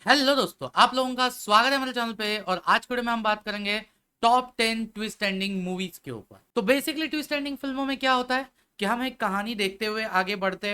Hello दोस्तों, आप लोगों का स्वागत है हमारे चैनल पे। और आज के वीडियो में हम बात करेंगे टॉप 10 ट्विस्ट एंडिंग मूवीज के ऊपर। तो बेसिकली ट्विस्ट एंडिंग फिल्मों में क्या होता है कि हम एक कहानी देखते हुए आगे बढ़ते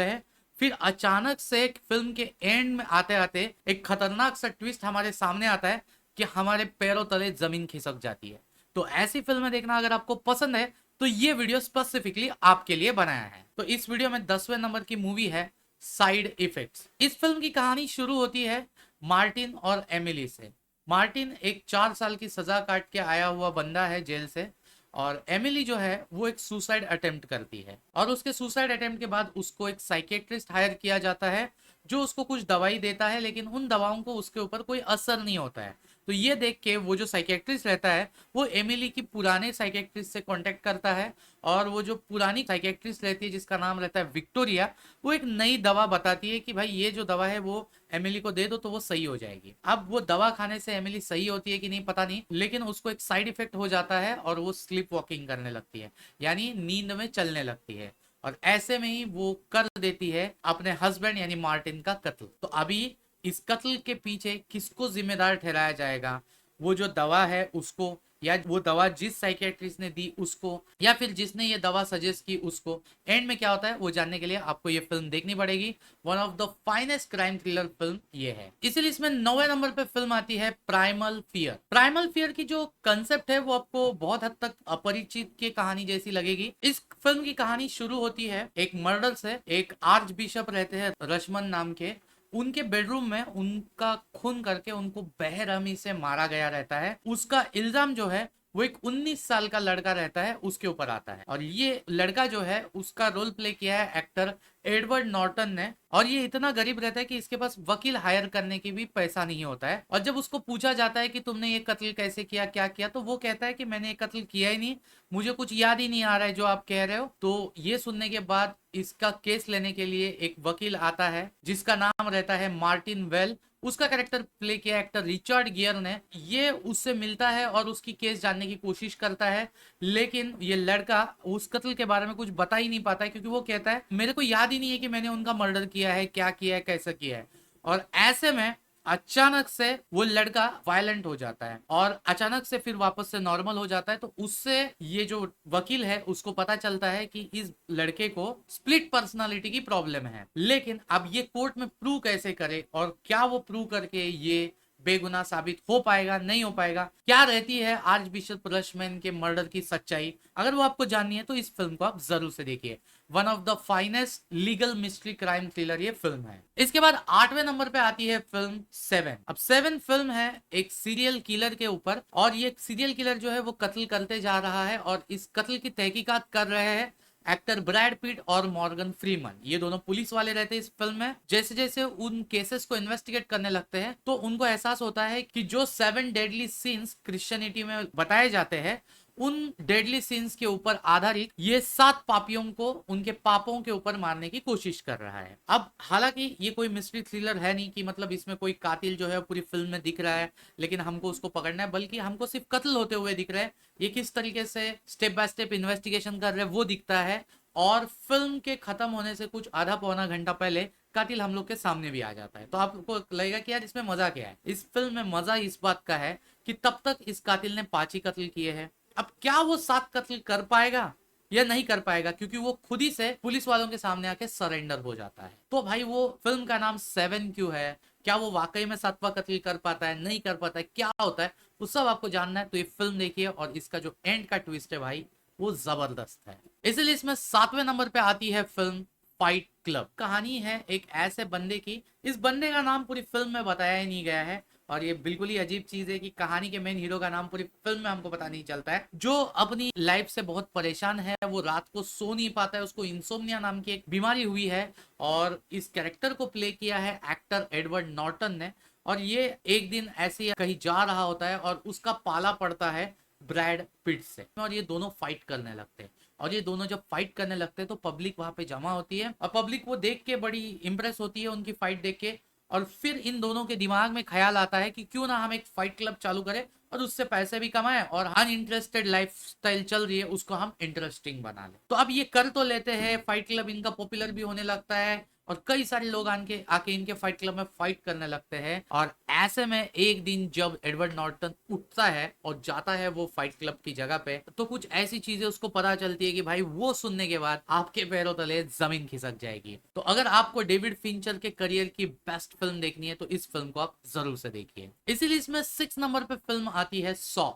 हैं, फिर अचानक से एक फिल्म के एंड में आते आते एक खतरनाक सा ट्विस्ट हमारे सामने आता है कि हमारे पैरों तले जमीन खिसक जाती है। तो ऐसी फिल्में देखना अगर आपको पसंद है तो ये वीडियो स्पेसिफिकली आपके लिए बनाया है। तो इस वीडियो में 10वें नंबर की मूवी है साइड इफेक्ट्स। इस फिल्म की कहानी शुरू होती है मार्टिन और एमिली से। मार्टिन एक 4 साल की सजा काट के आया हुआ बंदा है जेल से, और एमिली जो है वो एक सुसाइड अटेम्प्ट करती है, और उसके सुसाइड अटेम्प्ट के बाद उसको एक साइकेट्रिस्ट हायर किया जाता है जो उसको कुछ दवाई देता है, लेकिन उन दवाओं को उसके ऊपर कोई असर नहीं होता है। तो ये देख के वो जो साइकेट्रिस्ट रहता है वो एमिली की पुराने साइकेट्रिस्ट से कांटेक्ट करता है, और वो जो पुरानी साइकेट्रिस्ट रहती है जिसका नाम रहता है विक्टोरिया, वो एक नई दवा बताती है कि भाई ये जो दवा है वो एमिली को दे दो तो वो सही हो जाएगी। अब वो दवा खाने से एमिली सही होती है कि नहीं पता नहीं, लेकिन उसको एक साइड इफेक्ट हो जाता है और वो स्लिप वॉकिंग करने लगती है, यानी नींद में चलने लगती है। और ऐसे में ही वो कर देती है अपने हस्बैंड यानी मार्टिन का कत्ल। तो अभी इस कत्ल के पीछे किसको जिम्मेदार ठहराया जाएगा? वो जो दवा है उसको, या वो दवा जिस साइकेट्रिस्ट ने दी उसको, या फिर जिसने ये दवा सजेस्ट की उसको? एंड में क्या होता है वो जानने के लिए आपको ये फिल्म देखनी पड़ेगी। One of the finest crime thriller film ये है। इसीलिए इसमें 9वें नंबर पे फिल्म आती है प्राइमल फियर। प्राइमल फियर की जो कंसेप्ट है वो आपको बहुत हद तक अपरिचित की कहानी जैसी लगेगी। इस फिल्म की कहानी शुरू होती है एक मर्डर से। एक आर्च बिशप रहते हैं रशमन नाम के, उनके बेडरूम में उनका खून करके उनको बेरहमी से मारा गया रहता है। उसका इल्जाम जो है वो एक 19 साल का लड़का रहता है उसके ऊपर आता है, और ये लड़का जो है उसका रोल प्ले किया है एक्टर एडवर्ड नॉर्टन ने। और ये इतना गरीब रहता है कि इसके पास वकील हायर करने की भी पैसा नहीं होता है। और जब उसको पूछा जाता है कि तुमने ये कत्ल कैसे किया, क्या किया, तो वो कहता है कि मैंने ये कत्ल किया ही नहीं, मुझे कुछ याद ही नहीं आ रहा है जो आप कह रहे हो। तो ये सुनने के बाद इसका केस लेने के लिए एक वकील आता है जिसका नाम रहता है मार्टिन वेल। उसका कैरेक्टर प्ले किया एक्टर रिचर्ड गियर ने। ये उससे मिलता है और उसकी केस जानने की कोशिश करता है, लेकिन ये लड़का उस कत्ल के बारे में कुछ बता ही नहीं पाता है, क्योंकि वो कहता है मेरे को याद ही नहीं है कि मैंने उनका मर्डर किया है, क्या किया है, कैसा किया है। और ऐसे में अचानक से वो लड़का वायलेंट हो जाता है और अचानक से फिर वापस से नॉर्मल हो जाता है। तो उससे ये जो वकील है उसको पता चलता है कि इस लड़के को स्प्लिट पर्सनालिटी की प्रॉब्लम है। लेकिन अब ये कोर्ट में प्रूव कैसे करे, और क्या वो प्रूव करके ये बेगुनाह साबित हो पाएगा, नहीं हो पाएगा? क्या रहती है आर्च बिशप रशमैन के मर्डर की सच्चाई? अगर वो आपको जाननी है तो इस फिल्म को आप जरूर से देखिए। One of the finest legal mystery crime thriller ये फिल्म है। इसके बाद 8वें नंबर पे आती है फिल्म सेवन। अब सेवन फिल्म है एक सीरियल किलर के ऊपर, और ये सीरियल किलर जो है वो कत्ल करते जा रहा है, और इस कत्ल की तहकीकात कर रहे हैं एक्टर ब्रैड पिट और मॉर्गन फ्रीमन। ये दोनों पुलिस वाले रहते हैं इस फिल्म में। जैसे जैसे उन केसेस को इन्वेस्टिगेट करने लगते हैं तो उनको एहसास होता है कि जो 7 डेडली सीन्स क्रिश्चियनिटी में बताए जाते हैं उन डेडली सीन्स के ऊपर आधारित ये 7 पापियों को उनके पापों के ऊपर मारने की कोशिश कर रहा है। अब हालांकि ये कोई मिस्ट्री थ्रिलर है नहीं कि मतलब इसमें कोई कातिल जो है पूरी फिल्म में दिख रहा है लेकिन हमको उसको पकड़ना है, बल्कि हमको सिर्फ कत्ल होते हुए दिख रहा है। ये किस तरीके से स्टेप बाय स्टेप इन्वेस्टिगेशन कर रहे हैं वो दिखता है, और फिल्म के खत्म होने से कुछ आधा पौना घंटा पहले कातिल हम लोग के सामने भी आ जाता है। तो आपको लगेगा कि यार इसमें मजा क्या है? इस फिल्म में मजा इस बात का है कि तब तक इस कातिल ने 5 ही कत्ल किए हैं। अब क्या वो 7 कत्ल कर पाएगा या नहीं कर पाएगा, क्योंकि वो खुद ही से पुलिस वालों के सामने आके सरेंडर हो जाता है। तो भाई वो फिल्म का नाम 7 क्यों है? क्या वो वाकई में 7वां कत्ल कर पाता है, नहीं कर पाता है, क्या होता है, वो सब आपको जानना है तो ये फिल्म देखिए। और इसका जो एंड का ट्विस्ट है भाई वो जबरदस्त है। इसलिए इसमें 7वें नंबर पे आती है फिल्म फाइट क्लब। कहानी है एक ऐसे बंदे की, इस बंदे का नाम पूरी फिल्म में बताया ही नहीं गया है, और ये बिल्कुल ही अजीब चीज है कि कहानी के मेन हीरो का नाम पूरी फिल्म में हमको पता नहीं चलता है, जो अपनी लाइफ से बहुत परेशान है। वो रात को सो नहीं पाता है, उसको इंसोम्निया नाम की एक बीमारी हुई है, और इस कैरेक्टर को प्ले किया है एक्टर एडवर्ड नॉर्टन ने। और ये एक दिन ऐसे ही कहीं जा रहा होता है और उसका पाला पड़ता है ब्रैड पिट से, और ये दोनों फाइट करने लगते हैं। और ये दोनों जब फाइट करने लगते हैं तो पब्लिक वहां पे जमा होती है, और पब्लिक वो देख के बड़ी इंप्रेस होती है उनकी फाइट देख के। और फिर इन दोनों के दिमाग में ख्याल आता है कि क्यों ना हम एक फाइट क्लब चालू करें और उससे पैसे भी कमाएं, और अनइंटरेस्टेड लाइफ स्टाइल चल रही है उसको हम इंटरेस्टिंग बना लें। तो अब ये कर तो लेते हैं, फाइट क्लब इनका पॉपुलर भी होने लगता है, और कई सारे लोग आके आके इनके फाइट क्लब में फाइट करने लगते हैं। और ऐसे में एक दिन जब एडवर्ड नॉर्टन उठता है और जाता है वो फाइट क्लब की जगह पे, तो कुछ ऐसी चीजें उसको पता चलती है कि भाई वो सुनने के बाद आपके पैरों तले जमीन खिसक जाएगी। तो अगर आपको डेविड फिंचर के करियर की बेस्ट फिल्म देखनी है तो इस फिल्म को आप जरूर से देखिए। इसीलिए इसमें 6 नंबर पे फिल्म आती है सॉ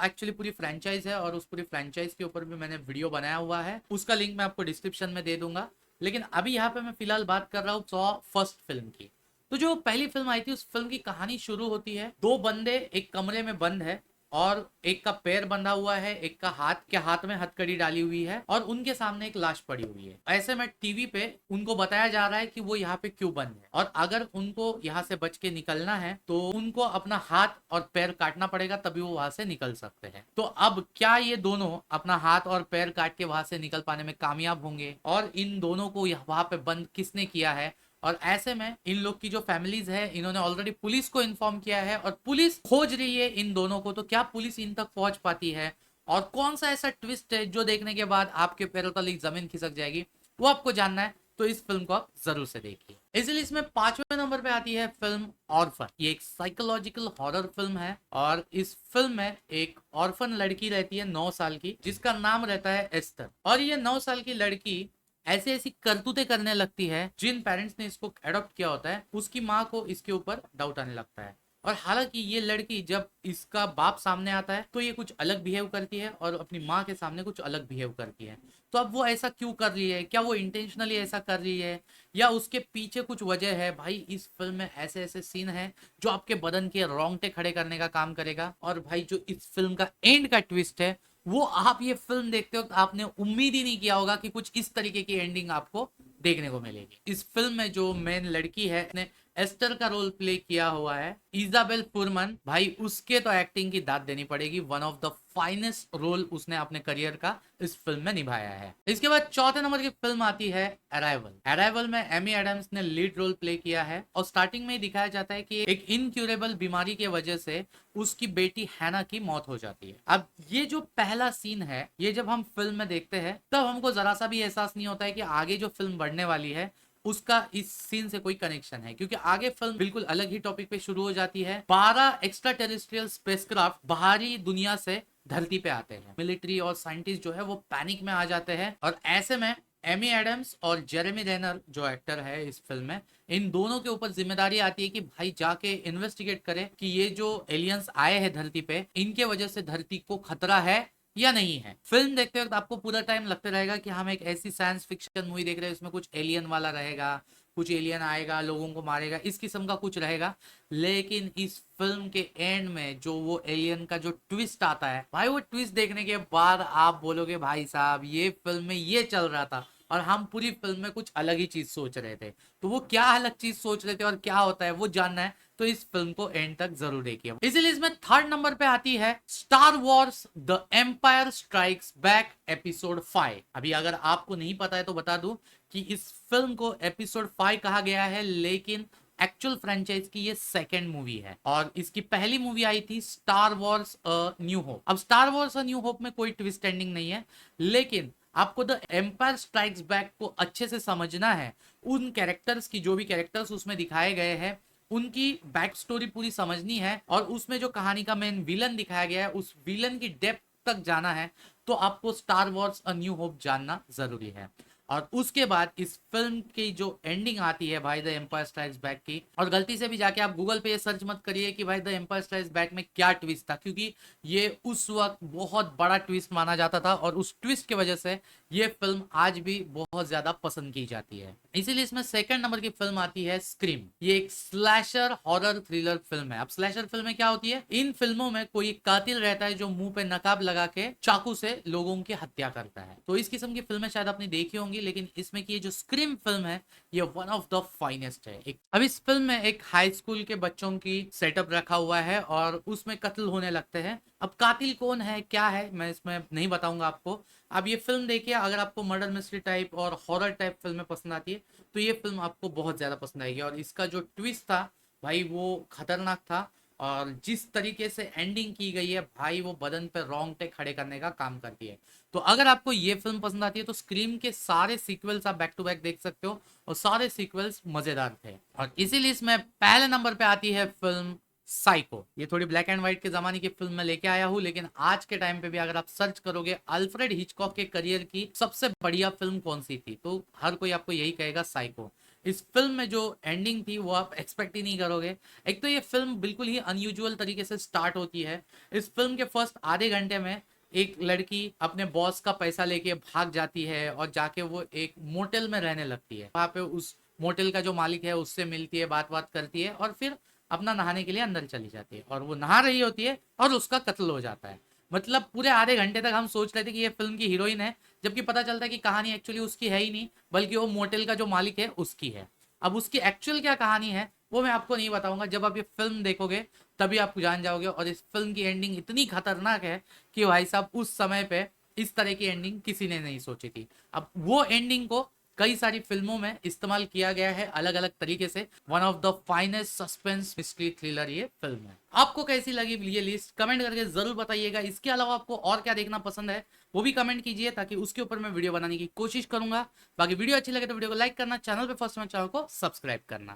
एक्चुअली पूरी फ्रेंचाइज है और उस पूरी फ्रेंचाइज के ऊपर भी मैंने वीडियो बनाया हुआ है, उसका लिंक मैं आपको डिस्क्रिप्शन में दे दूंगा। लेकिन अभी यहाँ पे मैं फिलहाल बात कर रहा हूँ सॉ फर्स्ट फिल्म की। तो जो पहली फिल्म आई थी उस फिल्म की कहानी शुरू होती है, दो बंदे एक कमरे में बंद है और एक का पैर बंधा हुआ है, एक का हाथ में हथकड़ी डाली हुई है और उनके सामने एक लाश पड़ी हुई है। ऐसे में टीवी पे उनको बताया जा रहा है कि वो यहाँ पे क्यों बंद है और अगर उनको यहाँ से बच के निकलना है तो उनको अपना हाथ और पैर काटना पड़ेगा, तभी वो वहां से निकल सकते हैं। तो अब क्या ये दोनों अपना हाथ और पैर काट के वहां से निकल पाने में कामयाब होंगे और इन दोनों को वहां पे बंद किसने किया है? और ऐसे में इन लोग की जो फैमिलीज है इन्होंने ऑलरेडी पुलिस को इन्फॉर्म किया है और पुलिस खोज रही है इन दोनों को। तो क्या पुलिस इन तक पहुंच पाती है और कौन सा ऐसा ट्विस्ट है जो देखने के बाद आपके पैरों तले जमीन खिसक जाएगी, वो आपको जानना है तो इस फिल्म को आप जरूर से देखिए। इसलिए इसमें 5वें नंबर पे आती है फिल्म ऑर्फन। ये एक साइकोलॉजिकल हॉरर फिल्म है और इस फिल्म में एक ऑर्फन लड़की रहती है 9 साल की, जिसका नाम रहता है एस्टर। और ये 9 साल की लड़की ऐसी ऐसी करतूतें करने लगती है, जिन पेरेंट्स ने इसको एडॉप्ट किया होता है उसकी माँ को इसके ऊपर डाउट आने लगता है। और हालांकि ये लड़की जब इसका बाप सामने आता है तो ये कुछ अलग बिहेव करती है और अपनी माँ के सामने कुछ अलग बिहेव करती है। तो अब वो ऐसा क्यों कर रही है? क्या वो इंटेंशनली ऐसा कर रही है या उसके पीछे कुछ वजह है? भाई इस फिल्म में ऐसे ऐसे सीन है जो आपके बदन के रोंगटे खड़े करने का काम करेगा। और भाई जो इस फिल्म का एंड का ट्विस्ट है, वो आप ये फिल्म देखते वक्त आपने उम्मीद ही नहीं किया होगा कि कुछ इस तरीके की एंडिंग आपको देखने को मिलेगी। इस फिल्म में जो मेन लड़की है ने एस्टर का रोल प्ले किया हुआ है इजाबेल फुरमन। भाई उसके तो एक्टिंग की दाद देनी पड़ेगी, one of the finest role उसने अपने करियर का इस फिल्म में निभाया है। इसके बाद 4थे नंबर की फिल्म आती है अराइवल। अराइवल में एमी एडम्स ने लीड रोल प्ले किया है और स्टार्टिंग में ही दिखाया जाता है कि एक इनक्यूरेबल बीमारी के वजह से उसकी बेटी हैना की मौत हो जाती है। अब ये जो पहला सीन है, ये जब हम फिल्म में देखते हैं तब हमको जरा सा भी एहसास नहीं होता है कि आगे जो फिल्म बढ़ने वाली है उसका इस सीन से कोई कनेक्शन है, क्योंकि आगे फिल्म बिल्कुल अलग ही टॉपिक पे शुरू हो जाती है। 12 एक्स्ट्रा टेरेस्ट्रियल स्पेसक्राफ्ट बाहरी दुनिया से धरती पे आते हैं। मिलिट्री और साइंटिस्ट जो है वो पैनिक में आ जाते हैं और ऐसे में एमी एडम्स और जेरेमी रेनर जो एक्टर है इस फिल्म में, इन दोनों के ऊपर जिम्मेदारी आती है कि भाई जाके इन्वेस्टिगेट करे कि ये जो एलियंस आए हैं धरती पे, इनके वजह से धरती को खतरा है या नहीं है। फिल्म देखते वक्त आपको पूरा टाइम लगता रहेगा कि हम एक ऐसी साइंस फिक्शन मूवी देख रहे हैं, इसमें कुछ एलियन वाला रहेगा, कुछ एलियन आएगा लोगों को मारेगा, इस किस्म का कुछ रहेगा। लेकिन इस फिल्म के एंड में जो वो एलियन का जो ट्विस्ट आता है, भाई वो ट्विस्ट देखने के बाद आप बोलोगे भाई साहब ये फिल्म में ये चल रहा था और हम पूरी फिल्म में कुछ अलग ही चीज सोच रहे थे। तो वो क्या अलग चीज सोच रहे थे और क्या होता है वो जानना है तो इस फिल्म को एंड तक जरूर देखिए। इसीलिए इसमें 3rd नंबर पे आती है Star Wars the Empire Strikes Back episode 5। अभी अगर आपको नहीं पता है तो बता दूं कि इस फिल्म को एपिसोड 5 कहा गया है, लेकिन एक्चुअल फ्रेंचाइज की ये 2nd मूवी है और इसकी पहली मूवी आई थी Star Wars A New Hope. अब Star Wars A New Hope में कोई ट्विस्ट एंडिंग नहीं है, लेकिन आपको द एम्पायर स्ट्राइक्स बैक को अच्छे से समझना है। उन कैरेक्टर्स की, जो भी कैरेक्टर्स उसमें दिखाए गए हैं, उनकी बैक स्टोरी पूरी समझनी है और उसमें जो कहानी का मेन विलन दिखाया गया है उस विलन की डेप्थ तक जाना है तो आपको star Wars A New hope जानना जरूरी है। और उसके बाद इस फिल्म की जो एंडिंग आती है भाई द एम्पायर स्ट्राइक्स बैक की, और गलती से भी जाके आप गूगल पे ये सर्च मत करिए कि भाई द एम्पायर स्ट्राइक्स बैक में क्या ट्विस्ट था, क्योंकि ये उस वक्त बहुत बड़ा ट्विस्ट माना जाता था और उस ट्विस्ट की वजह से ये फिल्म आज भी बहुत ज्यादा पसंद की जाती है। इसीलिए इसमें 2nd नंबर की फिल्म आती है स्क्रीम। ये एक स्लैशर हॉरर थ्रिलर फिल्म है। अब स्लैशर फिल्म में क्या होती है, इन फिल्मों में कोई कातिल रहता है जो मुंह पे नकाब लगा के चाकू से लोगों की हत्या करता है। तो इस किस्म की फिल्में शायद आपने देखी होंगी, लेकिन इसमें की ये जो स्क्रीम फिल्म है ये वन ऑफ द फाइनेस्ट है। अब इस फिल्म में एक हाई स्कूल के बच्चों की सेटअप रखा हुआ है और उसमें कत्ल होने लगते हैं। अब कातिल कौन है क्या है मैं इसमें नहीं बताऊंगा आपको। अब ये फिल्म देखिए, अगर आपको मर्डर मिस्ट्री टाइप और हॉरर टाइप फिल्में पसंद आती है तो ये फिल्म आपको बहुत ज्यादा पसंद आएगी। और इसका जो ट्विस्ट था भाई वो खतरनाक था और जिस तरीके से एंडिंग की गई है भाई, वो बदन पे रोंगटे खड़े करने का काम करती है। तो अगर आपको ये फिल्म पसंद आती है तो स्क्रीम के सारे सीक्वल्स आप बैक टू बैक देख सकते हो, और सारे सीक्वल्स मजेदार थे। और इसी लिस्ट में पहले नंबर पे आती है फिल्म साइको। ये थोड़ी ब्लैक एंड व्हाइट के जमाने की फिल्म में लेके आया हूँ, लेकिन आज के टाइम पे भी अगर आप सर्च करोगे अल्फ्रेड हिचकॉक के करियर की सबसे बढ़िया फिल्म कौन सी थी, तो हर कोई आपको यही कहेगा साइको। इस फिल्म में जो एंडिंग थी वो आप एक्सपेक्ट ही नहीं करोगे। एक तो ये फिल्म बिल्कुल ही अनयूजुअल तरीके से स्टार्ट होती है। इस फिल्म के फर्स्ट आधे घंटे में एक लड़की अपने बॉस का पैसा लेके भाग जाती है और जाके वो एक मोटेल में रहने लगती है। वहां पे उस मोटेल का जो मालिक है उससे मिलती है, बात बात करती है, और फिर अपना नहाने के लिए अंदर चली जाती है, और वो नहा रही होती है और उसका कत्ल हो जाता है। मतलब पूरे आधे घंटे तक हम सोच रहे थे कि ये फिल्म की हीरोइन है, जबकि पता चलता है कि कहानी एक्चुअली उसकी है ही नहीं, बल्कि वो मोटेल का जो मालिक है उसकी है। अब उसकी एक्चुअल क्या कहानी है वो मैं आपको नहीं बताऊंगा, जब आप ये फिल्म देखोगे तभी आप जान जाओगे। और इस फिल्म की एंडिंग इतनी खतरनाक है कि भाई साहब उस समय पे इस तरह की एंडिंग किसी ने नहीं सोची थी। अब वो एंडिंग को कई सारी फिल्मों में इस्तेमाल किया गया है अलग अलग तरीके से। One of the finest suspense mystery thriller ये फिल्म है। आपको कैसी लगी ये लिस्ट कमेंट करके जरूर बताइएगा। इसके अलावा आपको और क्या देखना पसंद है वो भी कमेंट कीजिए, ताकि उसके ऊपर मैं वीडियो बनाने की कोशिश करूंगा। बाकी वीडियो अच्छी लगे तो वीडियो को लाइक करना, चैनल पे फर्स्ट टाइम चैनल को सब्सक्राइब करना।